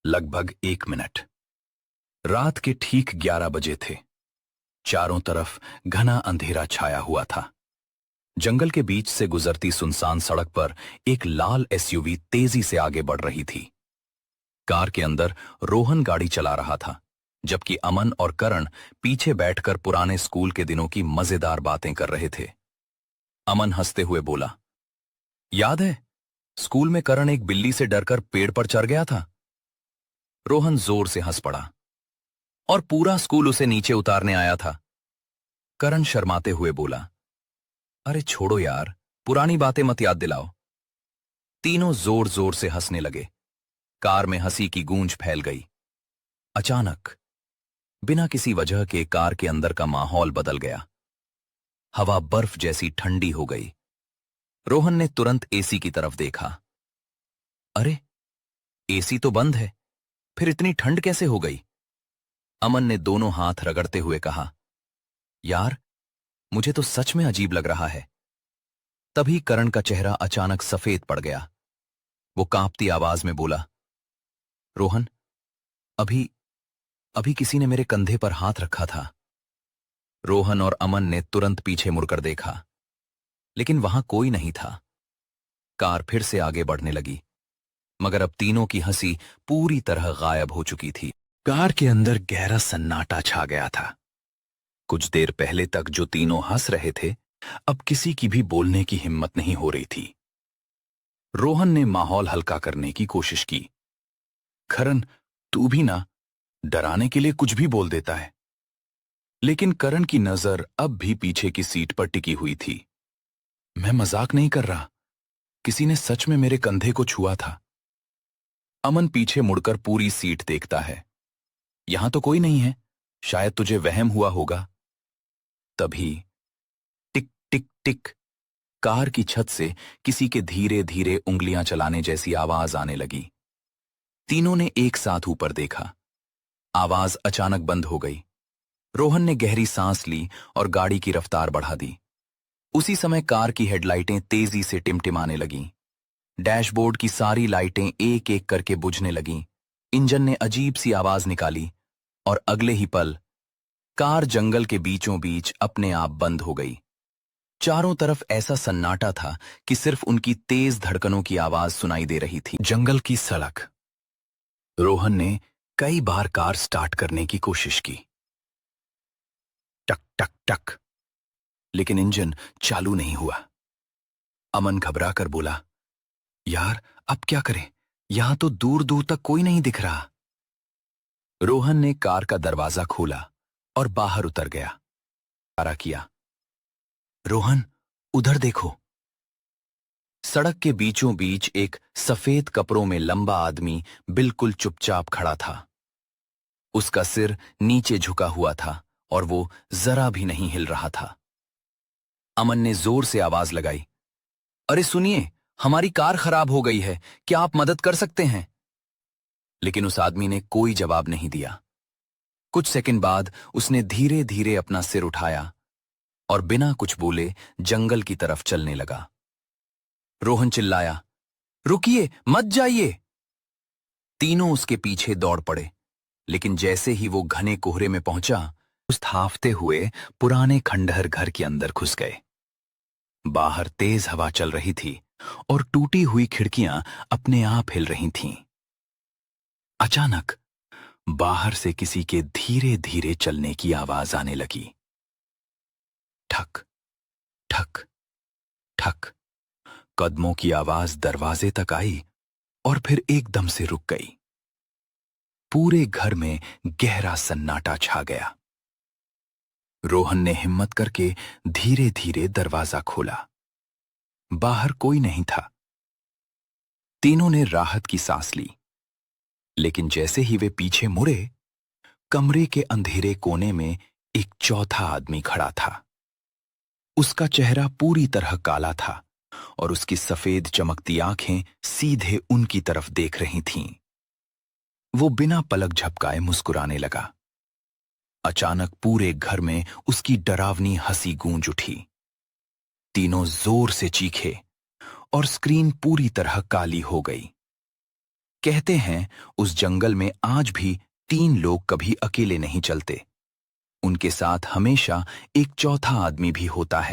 लगभग 1 मिनट। रात के ठीक 11 बजे थे। चारों तरफ घना अंधेरा छाया हुआ था। जंगल के बीच से गुजरती सुनसान सड़क पर एक लाल एसयूवी तेजी से आगे बढ़ रही थी। कार के अंदर रोहन गाड़ी चला रहा था, जबकि अमन और करण पीछे बैठकर पुराने स्कूल के दिनों की मजेदार बातें कर रहे थे। अमन हंसते हुए बोला, याद है स्कूल में करण एक बिल्ली से डरकर पेड़ पर चढ़ गया था? रोहन जोर से हंस पड़ा। और पूरा स्कूल उसे नीचे उतारने आया था। करण शर्माते हुए बोला, अरे छोड़ो यार, पुरानी बातें मत याद दिलाओ। तीनों जोर जोर से हंसने लगे। कार में हंसी की गूंज फैल गई। अचानक बिना किसी वजह के कार के अंदर का माहौल बदल गया। हवा बर्फ जैसी ठंडी हो गई। रोहन ने तुरंत एसी की तरफ देखा। अरे एसी तो बंद है, फिर इतनी ठंड कैसे हो गई? अमन ने दोनों हाथ रगड़ते हुए कहा, यार मुझे तो सच में अजीब लग रहा है। तभी करण का चेहरा अचानक सफेद पड़ गया। वो कांपती आवाज में बोला, रोहन, अभी अभी किसी ने मेरे कंधे पर हाथ रखा था। रोहन और अमन ने तुरंत पीछे मुड़कर देखा, लेकिन वहां कोई नहीं था। कार फिर से आगे बढ़ने लगी, मगर अब तीनों की हंसी पूरी तरह गायब हो चुकी थी। कार के अंदर गहरा सन्नाटा छा गया था। कुछ देर पहले तक जो तीनों हंस रहे थे, अब किसी की भी बोलने की हिम्मत नहीं हो रही थी। रोहन ने माहौल हल्का करने की कोशिश की। करण, तू भी ना, डराने के लिए कुछ भी बोल देता है। लेकिन करण की नजर अब भी पीछे की सीट पर टिकी हुई थी। मैं मजाक नहीं कर रहा, किसी ने सच में मेरे कंधे को छुआ था। अमन पीछे मुड़कर पूरी सीट देखता है। यहां तो कोई नहीं है, शायद तुझे वहम हुआ होगा। तभी टिक टिक टिक, कार की छत से किसी के धीरे धीरे उंगलियां चलाने जैसी आवाज आने लगी। तीनों ने एक साथ ऊपर देखा। आवाज अचानक बंद हो गई। रोहन ने गहरी सांस ली और गाड़ी की रफ्तार बढ़ा दी। उसी समय कार की हेडलाइटें तेजी से टिमटिमाने लगीं। डैशबोर्ड की सारी लाइटें एक एक करके बुझने लगीं। इंजन ने अजीब सी आवाज निकाली और अगले ही पल कार जंगल के बीचों बीच अपने आप बंद हो गई। चारों तरफ ऐसा सन्नाटा था कि सिर्फ उनकी तेज धड़कनों की आवाज सुनाई दे रही थी। जंगल की सड़क। रोहन ने कई बार कार स्टार्ट करने की कोशिश की। टक टक टक, लेकिन इंजन चालू नहीं हुआ। अमन घबरा कर बोला, यार अब क्या करें, यहां तो दूर दूर तक कोई नहीं दिख रहा। रोहन ने कार का दरवाजा खोला और बाहर उतर गया। इशारा किया, रोहन उधर देखो। सड़क के बीचों बीच एक सफेद कपड़ों में लंबा आदमी बिल्कुल चुपचाप खड़ा था। उसका सिर नीचे झुका हुआ था और वो जरा भी नहीं हिल रहा था। अमन ने जोर से आवाज लगाई, अरे सुनिए, हमारी कार खराब हो गई है, क्या आप मदद कर सकते हैं? लेकिन उस आदमी ने कोई जवाब नहीं दिया। कुछ सेकंड बाद उसने धीरे धीरे अपना सिर उठाया और बिना कुछ बोले जंगल की तरफ चलने लगा। रोहन चिल्लाया, रुकिए, मत जाइए। तीनों उसके पीछे दौड़ पड़े, लेकिन जैसे ही वो घने कोहरे में पहुंचा, उस थाफते हुए पुराने खंडहर घर के अंदर घुस गए। बाहर तेज हवा चल रही थी और टूटी हुई खिड़कियां अपने आप हिल रही थीं। अचानक बाहर से किसी के धीरे धीरे चलने की आवाज आने लगी। ठक ठक ठक, कदमों की आवाज दरवाजे तक आई और फिर एकदम से रुक गई। पूरे घर में गहरा सन्नाटा छा गया। रोहन ने हिम्मत करके धीरे धीरे दरवाजा खोला। बाहर कोई नहीं था। तीनों ने राहत की सांस ली, लेकिन जैसे ही वे पीछे मुड़े, कमरे के अंधेरे कोने में एक चौथा आदमी खड़ा था। उसका चेहरा पूरी तरह काला था और उसकी सफेद चमकती आंखें सीधे उनकी तरफ देख रही थीं। वो बिना पलक झपकाए मुस्कुराने लगा। अचानक पूरे घर में उसकी डरावनी हंसी गूंज उठी। तीनों जोर से चीखे और स्क्रीन पूरी तरह काली हो गई। कहते हैं उस जंगल में आज भी 3 लोग कभी अकेले नहीं चलते। उनके साथ हमेशा एक चौथा आदमी भी होता है।